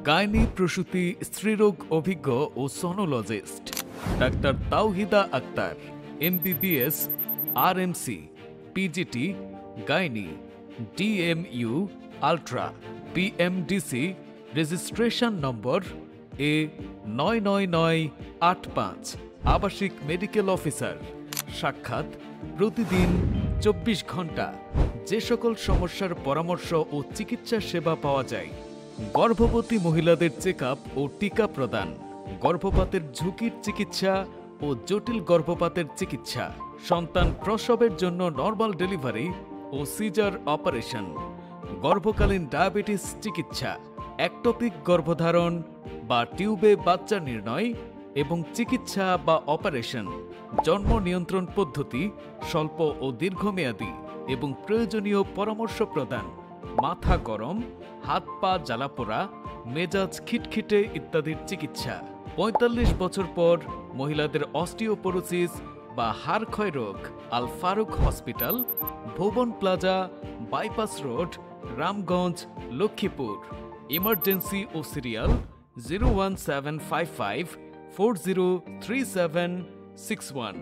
Gynae প্রসূতি স্ত্রীরোগ অভিজ্ঞ ও sonologist doctor Tawhida Akter, MBBS, RMC, PGT, gynae, DMU, ultra, PMDC, registration number A99985, আবাসিক মেডিকেল অফিসার। সাক্ষাৎ প্রতিদিন 24 ঘন্টা। যে সকল সমস্যার পরামর্শ ও চিকিৎসা সেবা পাওয়া যায়: গর্ভবতী মহিলাদের চেকআপ ও টিকা প্রদান, গর্ভপাতের ঝুঁকির চিকিৎসা ও জটিল গর্ভপাতের চিকিৎসা, সন্তান প্রসবের জন্য নরমাল ডেলিভারি ও সিজার অপারেশন, গর্ভকালীন ডায়াবেটিস চিকিৎসা, একটপিক গর্ভধারণ বা টিউবে বাচ্চা নির্ণয় এবং চিকিৎসা বা অপারেশন, জন্ম নিয়ন্ত্রণ পদ্ধতি, স্বল্প ও দীর্ঘমেয়াদী এবং প্রয়োজনীয় পরামর্শ প্রদান, মাথা গরম, হাত পা জ্বালাপোড়া, মেজাজ খিটখিটে ইত্যাদির চিকিৎসা। ৪৫ বছর পর মহিলাদের অস্টিওপোরোসিস বা হাড় ক্ষয় রোগ। Al Faruk hospital, Bhuban plaza, bypass road, Ramganj, Lakshmipur. Emergency ও সিরিয়াল 01755 403761।